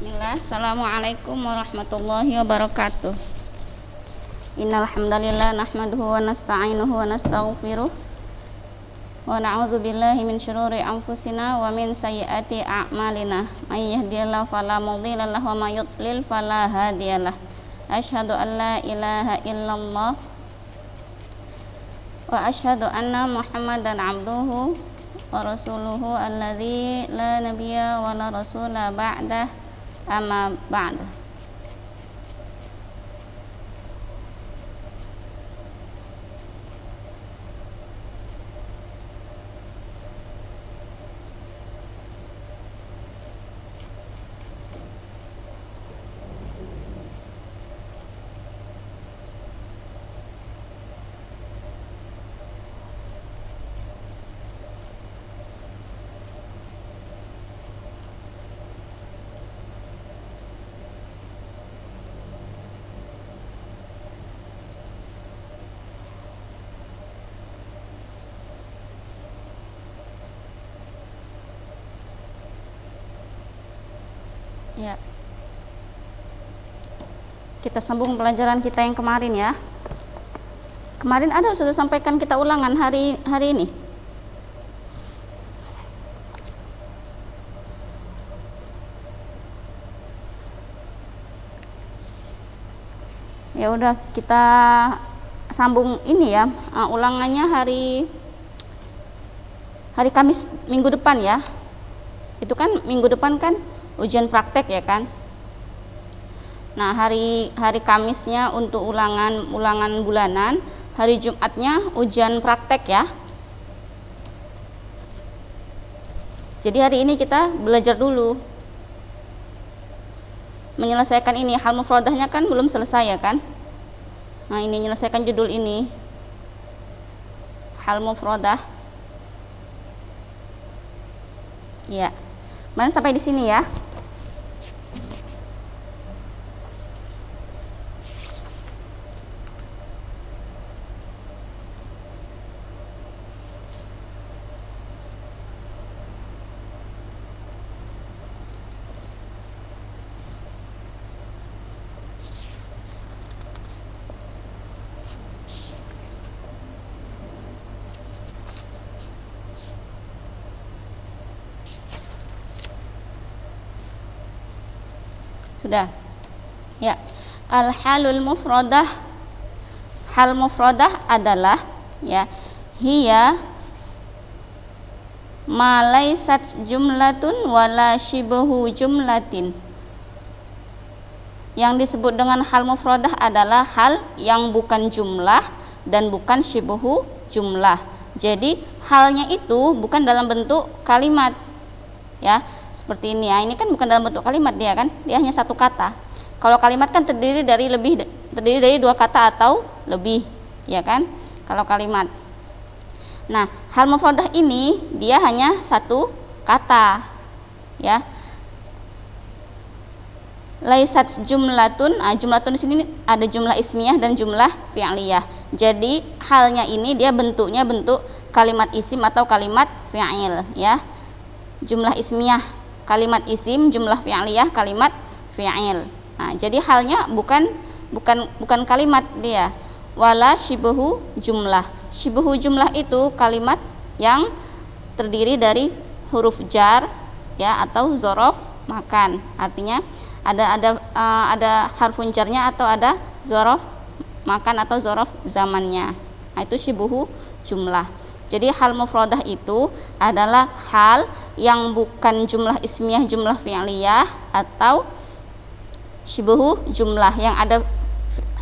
Bismillah. Assalamualaikum warahmatullahi wabarakatuh. Innal hamdalillah nahmaduhu wa nasta'inuhu wa nastaghfiruh wa na'udzu billahi min syururi anfusina wa min sayyiati a'malina. May yahdihillahu fala mudilla lahu wa may yudlil fala hadiyalah. Asyhadu an la ilaha illallah wa asyhadu anna Muhammadan abduhu wa rasuluhu alladzi la nabiyya wa la rasula ba'dah. Amma ba'd. Ya. Kita sambung pelajaran kita yang kemarin ya. Kemarin ada sudah sampaikan kita ulangan hari ini. Ya udah kita sambung ini ya, ulangannya hari Kamis minggu depan ya. Itu kan minggu depan kan ujian praktek ya kan. Nah, hari Kamisnya untuk ulangan bulanan, hari Jumatnya ujian praktek ya. Jadi hari ini kita belajar dulu menyelesaikan ini. Hal mufradahnya kan belum selesai ya kan. Nah, ini menyelesaikan judul ini, hal mufradah ya. Kemarin sampai di sini ya. Sudah ya. Al-halul mufradah, hal mufradah adalah ya, hiya ma laysat jumlatun wala shibhu jumlatin. Yang disebut dengan hal mufradah adalah hal yang bukan jumlah dan bukan shibhu jumlah. Jadi halnya itu bukan dalam bentuk kalimat ya. Seperti ini ya, ini kan bukan dalam bentuk kalimat dia kan, dia hanya satu kata. Kalau kalimat kan terdiri dari dua kata atau lebih, ya kan? Kalau kalimat. Nah, hal mufradah ini dia hanya satu kata, ya. Laisat jumlatun, jumlatun di sini ada jumlah ismiyah dan jumlah fi'liyah. Jadi halnya ini dia bentuknya bentuk kalimat isim atau kalimat fi'il, ya. Jumlah ismiyah kalimat isim, jumlah fi'liyah kalimat fi'il. Nah, jadi halnya bukan kalimat dia. Wala shibhu jumlah. Shibhu jumlah itu kalimat yang terdiri dari huruf jar ya atau zorof makan. Artinya ada harfun jarnya atau ada zorof makan atau zorof zamannya. Nah, itu shibhu jumlah. Jadi hal mufradah itu adalah hal yang bukan jumlah ismiyah, jumlah fi'liyah atau shibhu jumlah yang ada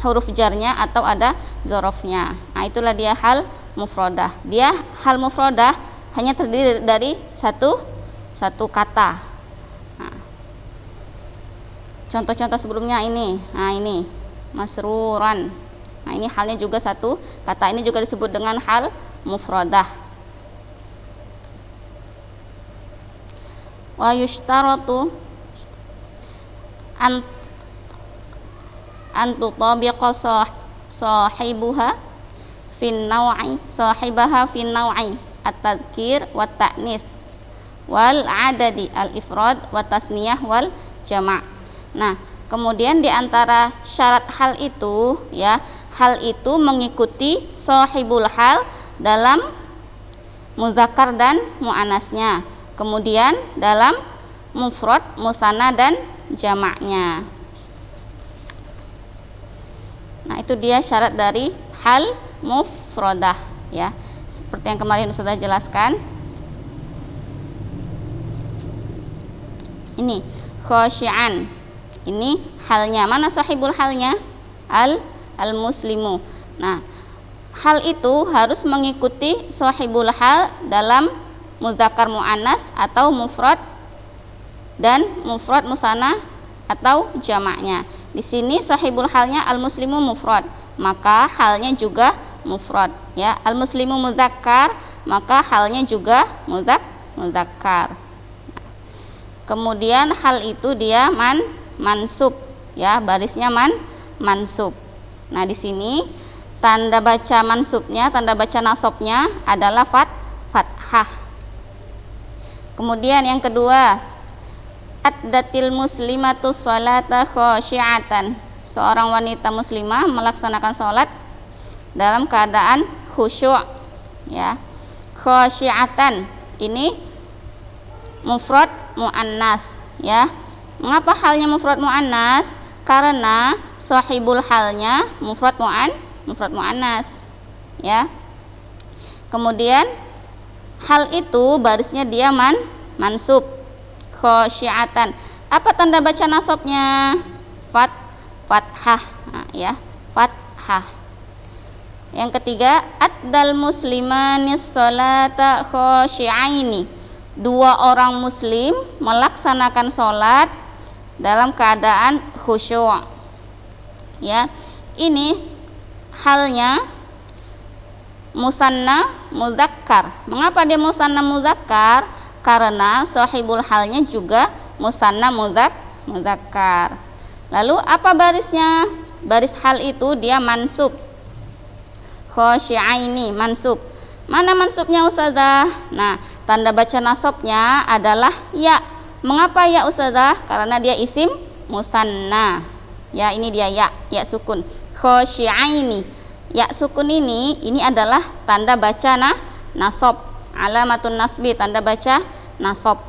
huruf jarnya atau ada zorofnya. Nah, itulah dia hal mufradah. Dia hal mufradah hanya terdiri dari satu kata. Nah, contoh-contoh sebelumnya ini. Nah, ini masruran. Nah, ini halnya juga satu kata. Ini juga disebut dengan hal mufradah. Wa yushtaratu an tutabiqa sahibaha fin naw'i at-tadhkir wa ta'nis wal adadi al-ifrad wa tasniyah wal jama'. Nah, kemudian di antara syarat hal itu ya, hal itu mengikuti sahibul hal dalam muzakkar dan muannasnya. Kemudian dalam mufrad, musanna dan jamaknya. Nah, itu dia syarat dari hal mufradah ya. Seperti yang kemarin sudah jelaskan. Ini khosyi'an. Ini halnya. Mana sahibul halnya? Al-muslimu. Nah, hal itu harus mengikuti sahibul hal dalam muzakkar muannas atau mufrad dan mufrad musanna atau jamaknya. Di sini sahibul halnya al-muslimu mufrad, maka halnya juga mufrad ya. Al-muslimu muzakkar, maka halnya juga muzakkar. Kemudian hal itu dia mansub ya, barisnya mansub. Nah, di sini tanda baca mansubnya, tanda baca nasabnya adalah fathah. Kemudian yang kedua, addatil muslimatu sholata khosyi'atan. Seorang wanita muslimah melaksanakan sholat dalam keadaan khusyuk ya. Khosyi'atan ini mufrad muannas ya. Mengapa halnya mufrad muannas? Karena sahibul halnya mufrad muannas ya. Kemudian hal itu barisnya dia mansub khosyi'atan. Apa tanda baca nasabnya? Fathah ya, fathah. Yang ketiga, addal muslimanis sholata khosyi'aini. Dua orang muslim melaksanakan sholat dalam keadaan khusyuk ya. Ini halnya musanna muzakkar. Mengapa dia musanna muzakkar? Karena sahibul halnya juga musanna muzakkar. Lalu apa barisnya? Baris hal itu dia mansub. Khosyi'aini mansub. Mana mansubnya Ustazah? Nah, tanda baca nasabnya adalah ya. Mengapa ya Ustazah? Karena dia isim musanna. Ya, ini dia ya sukun. Khosyi'aini. Ya sukun ini adalah tanda baca nasab. Alamatun nasbi, tanda baca nasab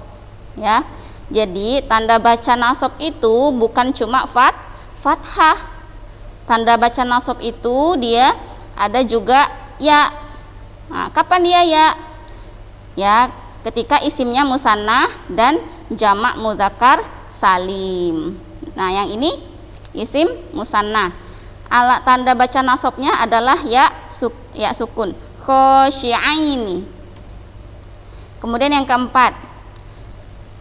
ya. Jadi tanda baca nasab itu bukan cuma fathah. Tanda baca nasab itu dia ada juga ya. Nah, kapan dia ya? Ya, ketika isimnya musanna dan jamak muzakkar salim. Nah, yang ini isim musanna. Alat tanda baca nasabnya adalah ya sukun. Khosyi'aini. Kemudian yang keempat,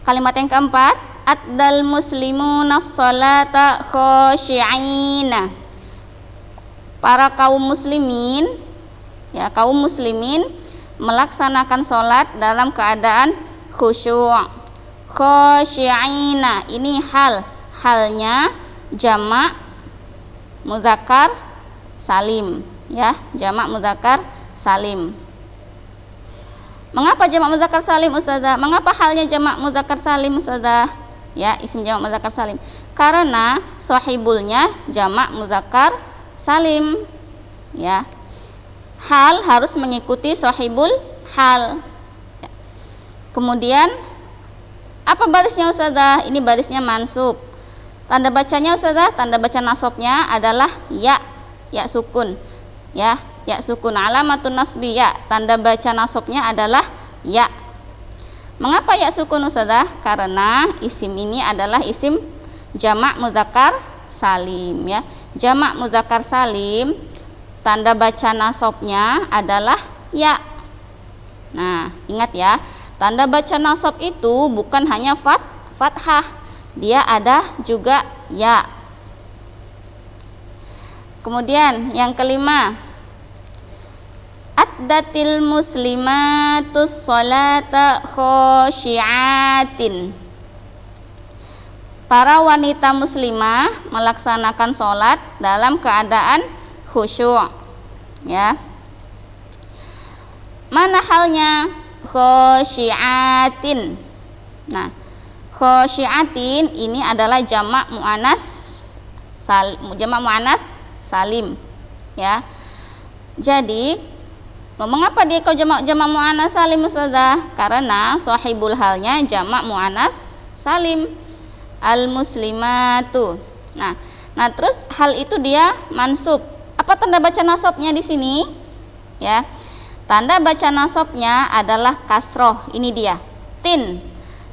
kalimat yang keempat, addal muslimuna sholata khosyi'ina. Para kaum muslimin ya, kaum muslimin melaksanakan sholat dalam keadaan khusyuk. Khosyi'ina ini halnya jamak muzakkar salim ya, jamak muzakkar salim. Mengapa jamak muzakkar salim Ustazah? Mengapa halnya jamak muzakkar salim Ustazah? Ya, isim jamak muzakkar salim. Karena sahibulnya jamak muzakkar salim. Ya. Hal harus mengikuti sahibul hal. Ya. Kemudian apa barisnya Ustazah? Ini barisnya mansub. Tanda bacanya Ustazah, tanda baca nasabnya adalah ya sukun. Ya sukun. Alamatun nasbi ya, tanda baca nasabnya adalah ya. Mengapa ya sukun Ustazah? Karena isim ini adalah isim jamak muzakkar salim ya. Jamak muzakkar salim tanda baca nasabnya adalah ya. Nah, ingat ya, tanda baca nasab itu bukan hanya fathah, dia ada juga ya. Kemudian yang kelima, addatil muslimatus sholata khosyi'atin. Para wanita muslimah melaksanakan sholat dalam keadaan khusyuk ya. Mana halnya? Khosyi'atin. Nah, Khosyiatin ini adalah jamak muannas salim, ya. Jadi mengapa dia kau jamak muannas salim Ustazah? Karena sahibul halnya jamak muannas salim, al muslimatu. Nah terus hal itu dia mansub. Apa tanda baca nasabnya di sini? Ya, tanda baca nasabnya adalah kasroh. Ini dia, tin.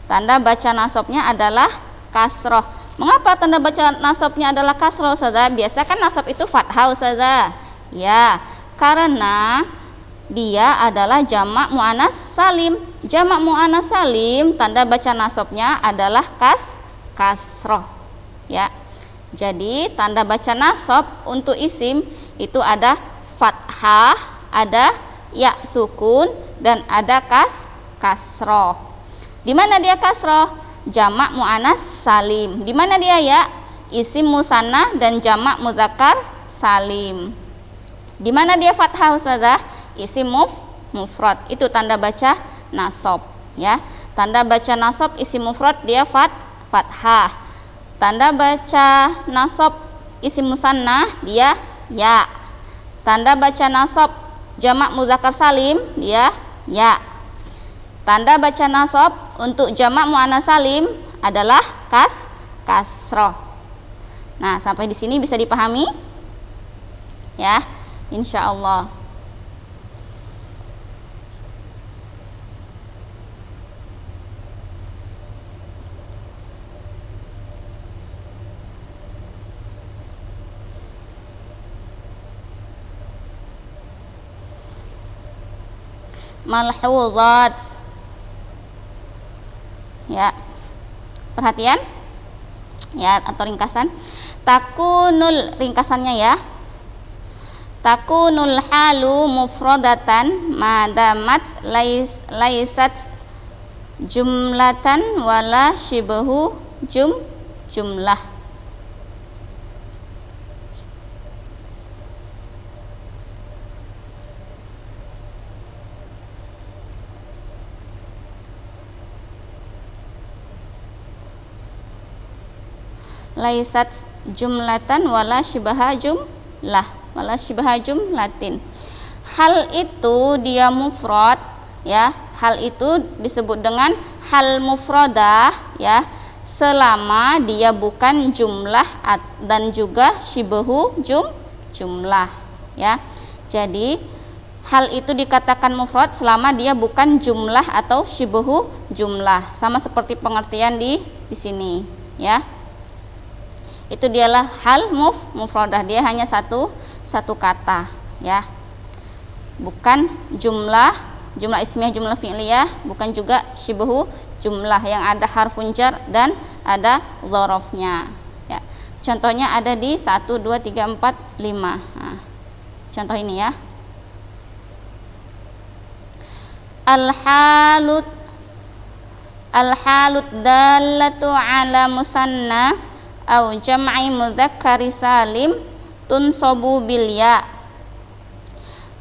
Tanda baca nasabnya adalah kasroh. Mengapa tanda baca nasabnya adalah kasroh, Ustazah? Biasa kan nasab itu fathah, Ustazah. Ya, karena dia adalah jamak muannas salim. Jamak muannas salim tanda baca nasabnya adalah kasroh. Ya. Jadi tanda baca nasab untuk isim itu ada fathah, ada ya sukun, dan ada kasroh. Di mana dia kasroh? Jamak muannas salim. Di mana dia ya? Isim musanna dan jamak muzakkar salim. Di mana dia fathah, Ustazah? Isim mufrad. Itu tanda baca nasab, ya. Tanda baca nasab isim mufrad dia fathah. Tanda baca nasab isim musanna dia ya. Tanda baca nasab jamak muzakkar salim dia ya. Tanda baca nasab untuk jamak muannas salim adalah kasroh. Nah, sampai di sini bisa dipahami? Ya, insyaallah. Malhuzat, ya, perhatian ya, atau ringkasan. Takunul, ringkasannya ya, takunul halu mufradatan madamat laisat jumlatan wala shibahu jumlah. Laisat jumlatan wala syibaha jumlah, wala syibaha jumlatin. Hal itu dia mufrad, ya. Hal itu disebut dengan hal mufradah, ya, selama dia bukan jumlah dan juga syibahu jumlah, ya. Jadi hal itu dikatakan mufrad selama dia bukan jumlah atau syibahu jumlah, sama seperti pengertian di sini, ya. Itu dialah hal mufradah, dia hanya satu kata, ya, bukan jumlah ismiyah, jumlah fi'liyah, bukan juga syibuhu jumlah yang ada harfun jar dan ada dzarafnya, ya. Contohnya ada di 1, 2, 3, 4, 5. Nah, contoh ini ya. Al-halut dallatu ala musanna au jam'i mudzakkari salim tunsabu bil ya.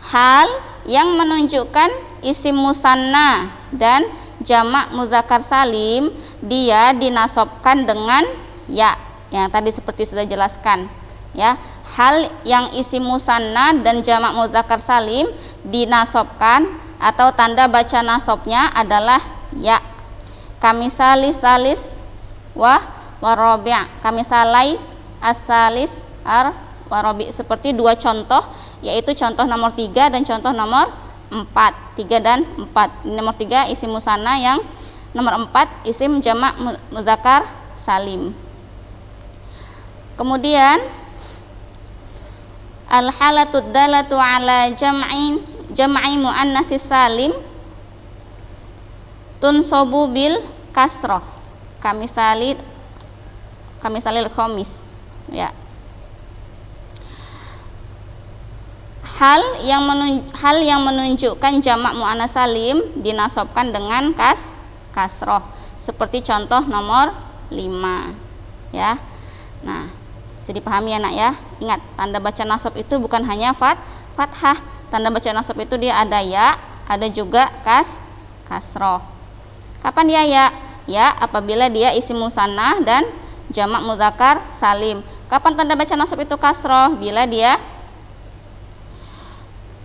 Hal yang menunjukkan isim musanna dan jamak muzakkar salim dia dinasabkan dengan ya, yang tadi seperti sudah jelaskan, ya. Hal yang isim musanna dan jamak muzakkar salim dinasabkan atau tanda baca nasabnya adalah ya. Kamisali salis warabi', kamisalai asalis warabi', seperti dua contoh, yaitu contoh nomor 3 dan contoh nomor 4. 3 dan 4. Nomor 3 isim musanna, yang nomor 4 isim jamak muzakkar salim. Kemudian al-halatud dalatu ala jam'i muannatsis salim tunsabu bil kasrah kamisalil khomis, ya. Hal yang menunjukkan jamak muannats salim dinasabkan dengan kasroh, seperti contoh nomor 5, ya. Nah, bisa dipahami ya, nak, ya. Ingat, tanda baca nasab itu bukan hanya fathah. Tanda baca nasab itu dia ada ya, ada juga kasroh. Kapan dia ya? ya apabila dia isim musanna dan jamak mudzakkar salim. Kapan tanda baca nasab itu kasroh? Bila dia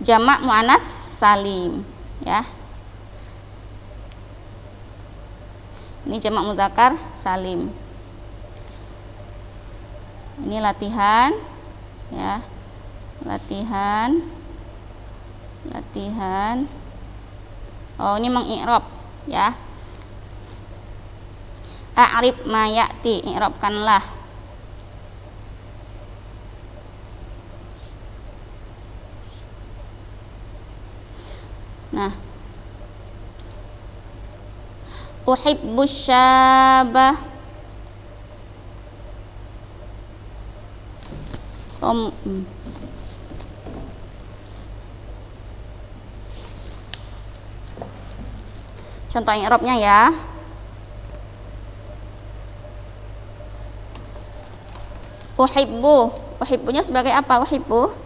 jamak muannas salim, ya. Ini jamak mudzakkar salim. Ini latihan, ya. Latihan. Oh, ini mengi'rab, ya. A'rib ma ya'ti, i'rabkanlah. Nah, uhibbus syabah contoh i'rabnya ya. Uhibbunya sebagai apa? Uhibbu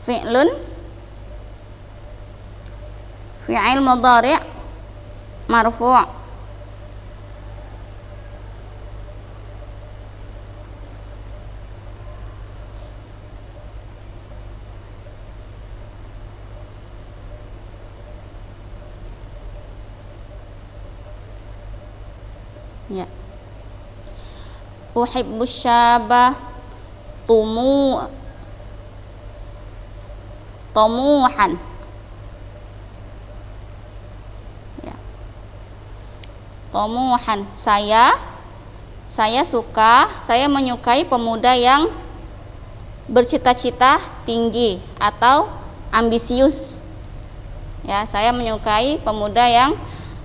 fi'il mudhari' marfu'. Ya. Uhibbus syabah tumuhan. Ya. Tumuhan. Saya suka, saya menyukai pemuda yang bercita-cita tinggi atau ambisius. Ya, saya menyukai pemuda yang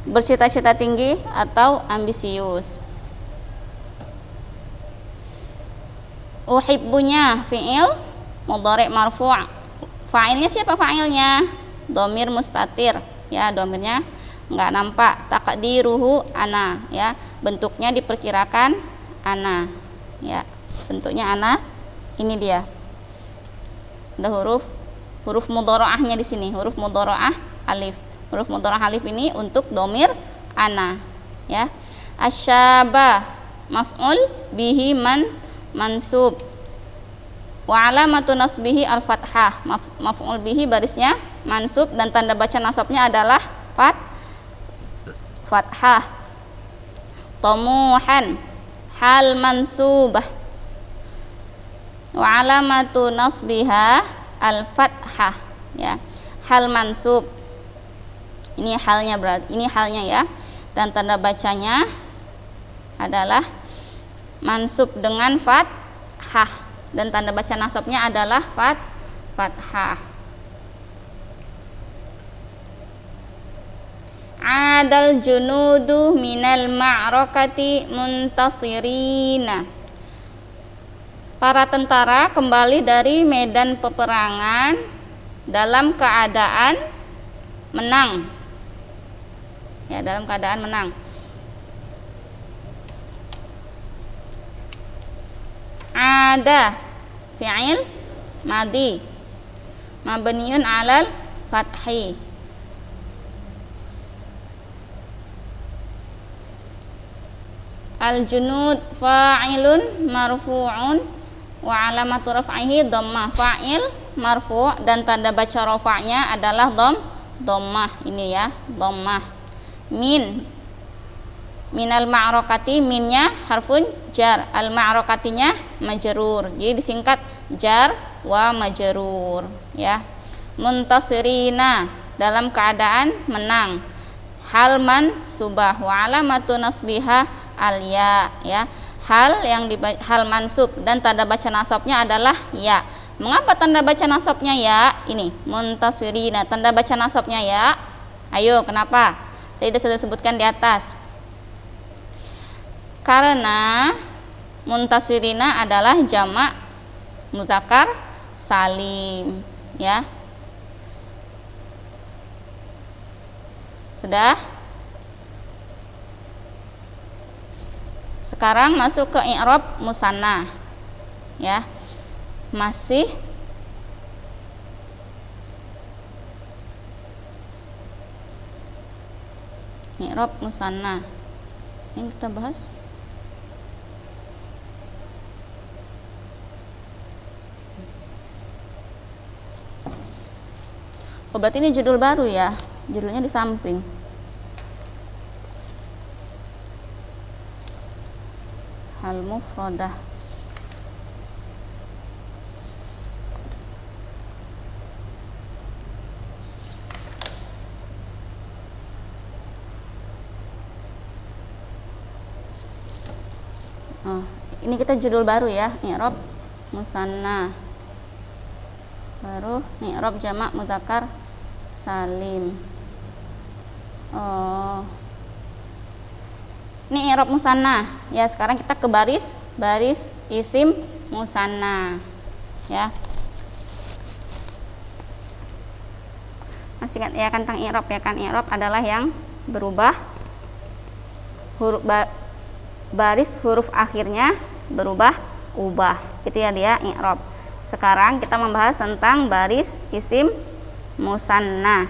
bercita-cita tinggi atau ambisius. Uhibbunya fi'il mudhari' marfu'. Fa'ilnya siapa fa'ilnya? Dhamir mustatir, ya, dhamirnya enggak nampak. Taqdiruhu ana, ya. Bentuknya diperkirakan ana, ya. Bentuknya ana. Ini dia. Ada huruf mudhara'ahnya di sini, huruf mudhara'ah alif. Huruf mudhara'ah alif ini untuk dhamir ana, ya. Asyaba maf'ul bihi mansub wa alamatu nasbihi al-fathah. Maf'ul bihi barisnya mansub dan tanda baca nasabnya adalah fathah. Tumuhan hal mansubah wa alamatu nasbiha al-fathah, ya. Hal mansub ini halnya, berarti ini halnya, ya, dan tanda bacanya adalah mansub dengan fathah dan tanda baca nasabnya adalah fathah. Adal junudu minal ma'rakati muntasirina. Para tentara kembali dari medan peperangan dalam keadaan menang. Ya, dalam keadaan menang. Ada fi'il madi mabniun 'alal fathi. Al-junud fa'ilun marfu'un wa 'alamatu raf'ihi dhammah. Fa'il marfu' dan tanda baca rafa'nya adalah dhammah. Ini, ya, dhammah. Minal ma'rakati, minnya harfun jar, al ma'rakatinya majrur, jadi disingkat jar wa majrur, ya. Muntasirina dalam keadaan menang. Hal mansubah wa alamatu nasbiha al ya, ya. Hal mansub dan tanda baca nasabnya adalah ya. Mengapa tanda baca nasabnya ya? Ini muntasirina, tanda baca nasabnya ya. Ayo, kenapa? Tadi sudah sebutkan di atas. Karena muntasirina adalah jamak mudzakkar salim, ya. Sudah? Sekarang masuk ke i'rab musanna, ya. Masih i'rab musanna. Yang kita bahas berarti ini judul baru ya, judulnya di samping. Hal mufradah. Ini kita judul baru ya, i'rab musanna. Baru i'rab jamak mudzakkar salim. Ini i'rab musanna. Ya, sekarang kita ke baris isim musanna. Ya. Masih ingat ya tentang i'rab ya kan? I'rab adalah yang berubah huruf baris huruf akhirnya berubah. Gitu ya dia i'rab. Sekarang kita membahas tentang baris isim musanna.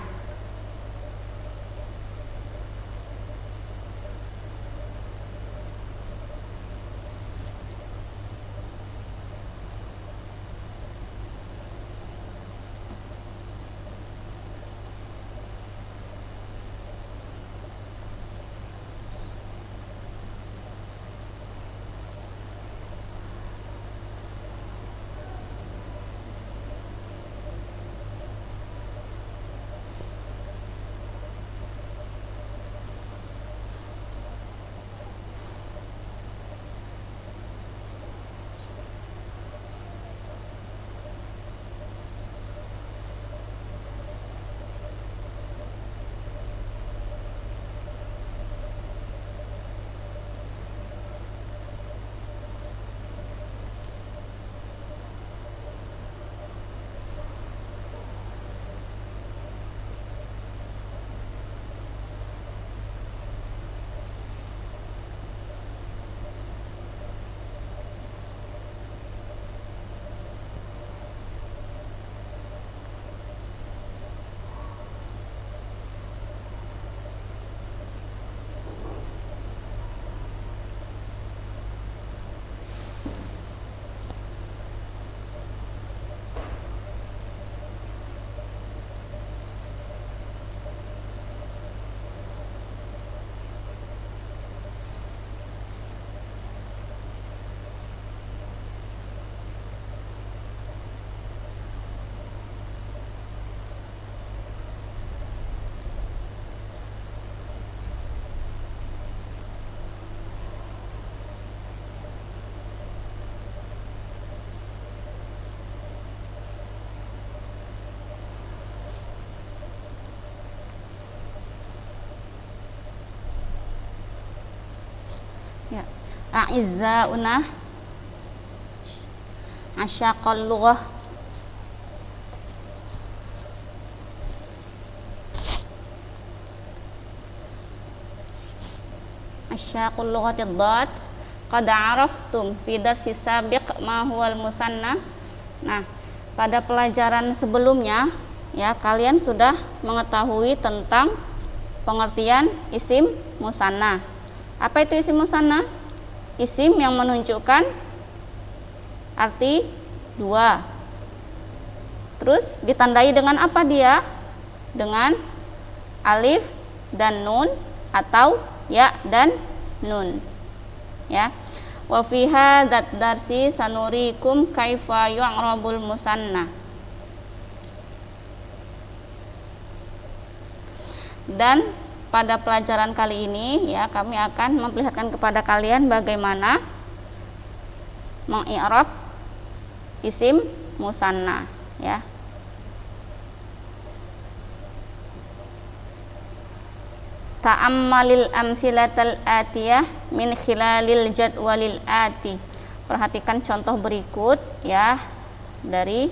Ya. A'izzauna asyaqal lughah asyaqul lughati dhad qad araftum fi darsi sabiq ma huwal musanna. Nah, pada pelajaran sebelumnya ya kalian sudah mengetahui tentang pengertian isim musanna. Apa itu isim musanna? Isim yang menunjukkan arti dua. Terus ditandai dengan apa dia? Dengan alif dan nun atau ya dan nun. Ya. Wa fi hadzal darsi sanurikum kaifa yu'rabul musanna. Dan pada pelajaran kali ini ya kami akan memperlihatkan kepada kalian bagaimana mengi'rab isim musanna ya. Ta'ammalil amsilatal atiyah min khilalil jadwalil ati. Perhatikan contoh berikut ya dari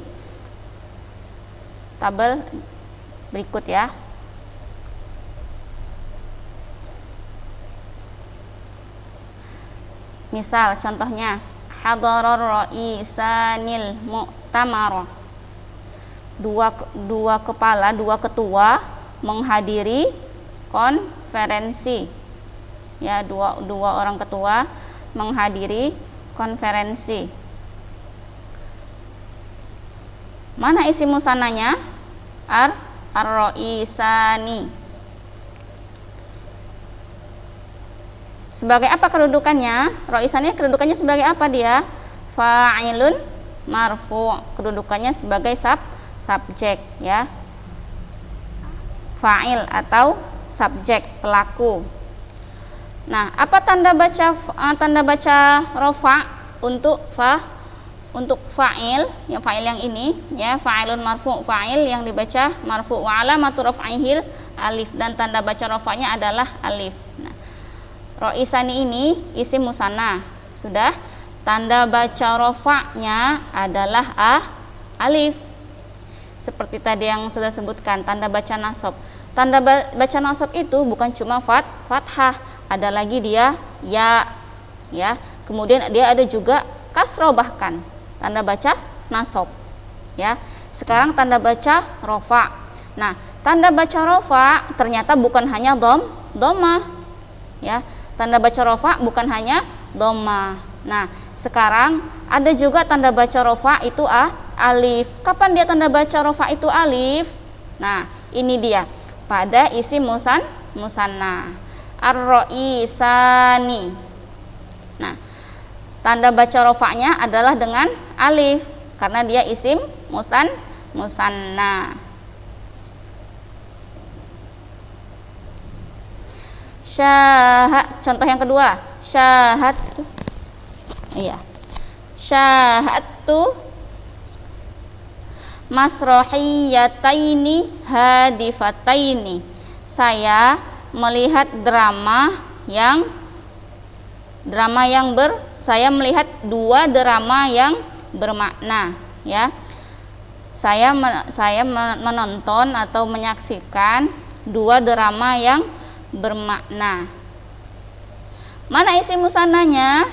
tabel berikut ya. Misal contohnya hadarar ra'isanil mu'tamar. Dua kepala, dua ketua menghadiri konferensi. Ya, dua orang ketua menghadiri konferensi. Mana isim musannanya? Ar-Raisani. Sebagai apa kedudukannya? Raisani kedudukannya sebagai apa dia? Fa'ilun marfu'. Kedudukannya sebagai subjek, ya. Fa'il atau subjek, pelaku. Nah, apa tanda baca rafa untuk fa'il, yang fa'il yang ini, ya, fa'ilun marfu', fa'il yang dibaca marfu', wa alamatu raf'ihil alif, dan tanda baca rafa'nya adalah alif. Nah, Raisani ini isim musanna. Sudah, tanda baca rafa'nya adalah alif. Seperti tadi yang sudah sebutkan, tanda baca nasab. Tanda baca nasab itu bukan cuma fathah, ada lagi dia ya, kemudian dia ada juga kasroh, bahkan tanda baca nasab, ya. Sekarang tanda baca rofa. Nah, tanda baca rofa ternyata bukan hanya dhammah, ya. Tanda baca rofa bukan hanya dhammah. Nah, sekarang ada juga tanda baca rofa itu alif. Kapan dia tanda baca rofa itu alif? Nah, ini dia pada isim musanna. Ar-Raisani. Nah, tanda baca rofa'nya adalah dengan alif karena dia isim musanna. Contoh yang kedua, syahadtu. Iya. Syahadtu masrohiyataini hadifataini. Saya melihat saya melihat dua drama yang bermakna, ya. Saya menonton atau menyaksikan dua drama yang bermakna. Mana isim musannanya?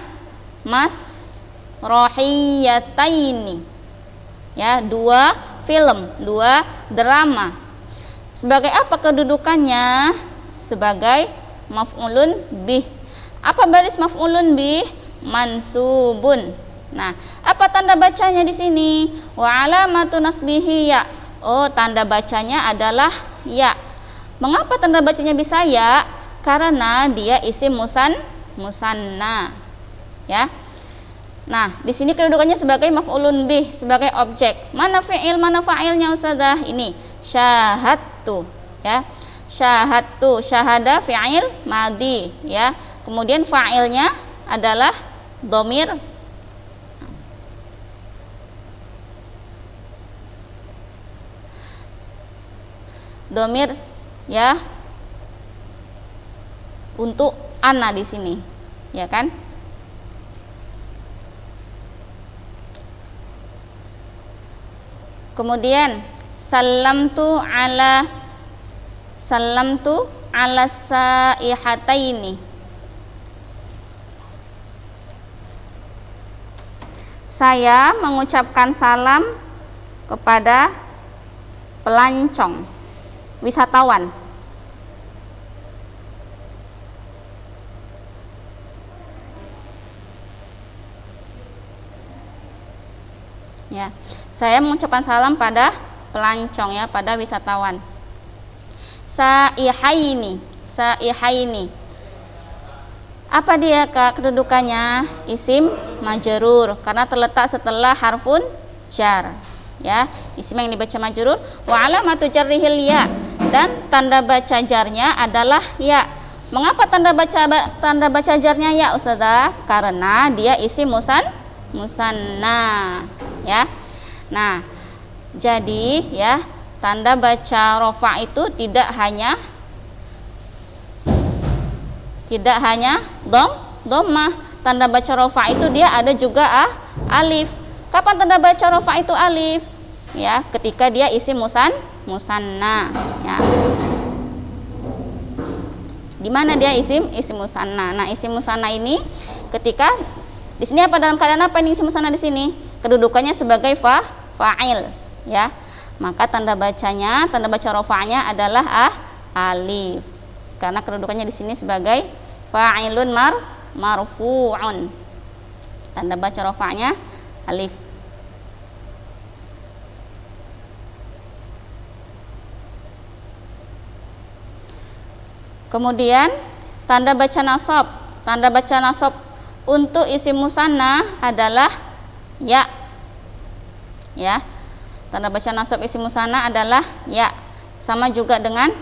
Masrohiyataini, ya, dua film, dua drama. Sebagai apa kedudukannya? Sebagai maf'ulun bih. Apa baris maf'ulun bih? Mansubun. Nah, apa tanda bacanya di sini? Wa alamatu nasbihi ya. Oh, tanda bacanya adalah ya. Mengapa tanda bacanya bisa ya? Karena dia isim musanna. Ya. Nah, di sini kedudukannya sebagai maf'ulun bih, sebagai objek. Mana fi'il, mana fa'ilnya Ustazah? Ini syahadtu, ya. Syahadtu, syahada fi'il madhi, ya. Kemudian fa'ilnya adalah dhamir ya, untuk ana di sini, ya kan? Kemudian salamtu ala saihataini. Saya mengucapkan salam kepada pelancong, wisatawan. Ya, saya mengucapkan salam pada pelancong, ya, pada wisatawan. Saihaini. Apa dia, Kak, kedudukannya? Isim majrur karena terletak setelah harfun jar, ya. Isim yang dibaca majrur. Wa alamatu jarrihil ya, dan tanda baca jarnya adalah ya. Mengapa tanda baca jarnya ya, Ustazah? Karena dia isim musanna, ya. Nah, jadi, ya, tanda baca rofa itu tidak hanya dhammah. Tanda baca rofa itu dia ada juga alif. Kapan tanda baca rofa itu alif? Ya, ketika dia isim musanna, ya. Di mana dia isim musanna? Nah, isim musanna ini ketika di sini apa, dalam keadaan apa ini isim musanna di sini? Kedudukannya sebagai fa'il, ya. Maka tanda baca rofa'nya adalah alif. karena kedudukannya di sini sebagai fa'ilun marfu'un. Tanda baca rafa'nya alif. Kemudian tanda baca nasab. Tanda baca nasab untuk isim musanna adalah ya. Ya. Tanda baca nasab isim musanna adalah ya. Sama juga dengan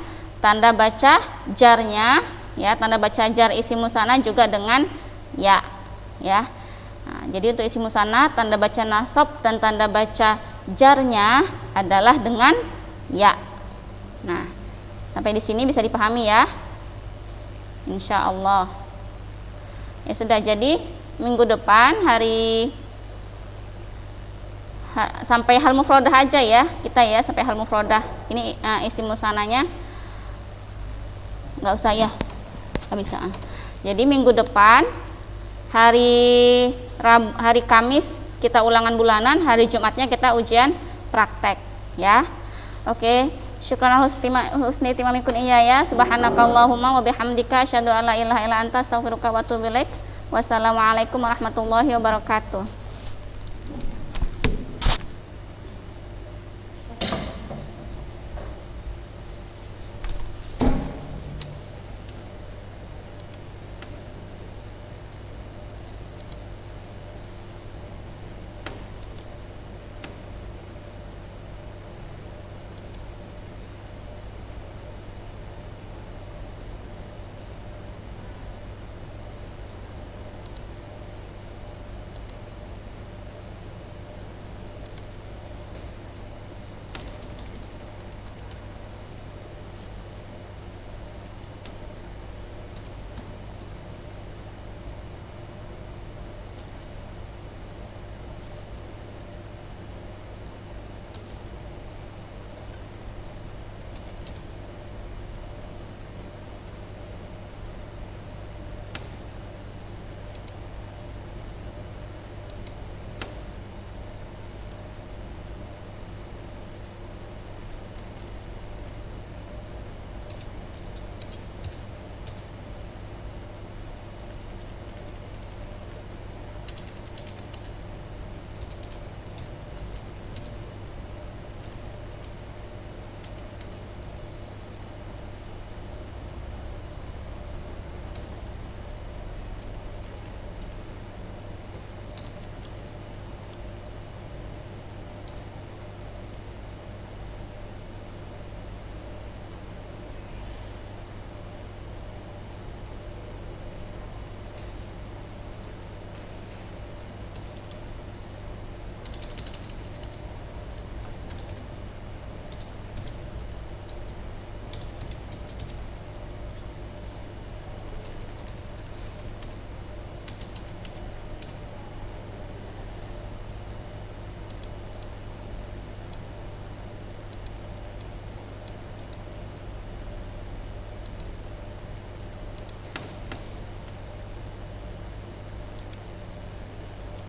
tanda baca jarnya, ya. Tanda baca jar isim musanna juga dengan ya. Ya. Nah, jadi untuk isim musanna tanda baca nasab dan tanda baca jarnya adalah dengan ya. Nah, sampai di sini bisa dipahami ya. Insya Allah. Ya sudah, jadi minggu depan sampai hal mufradah aja ya kita ya, sampai hal mufradah. Ini isim musananya nggak usah ya, nggak bisa. Jadi minggu depan hari Kamis kita ulangan bulanan, hari Jumatnya kita ujian praktek ya. Oke. Syukran husni timamikun ya. Subhanakallahumma wa bihamdika asyhadu an la ilaha illa anta astaghfiruka wa atubu ilaik. Wassalamualaikum warahmatullahi wabarakatuh.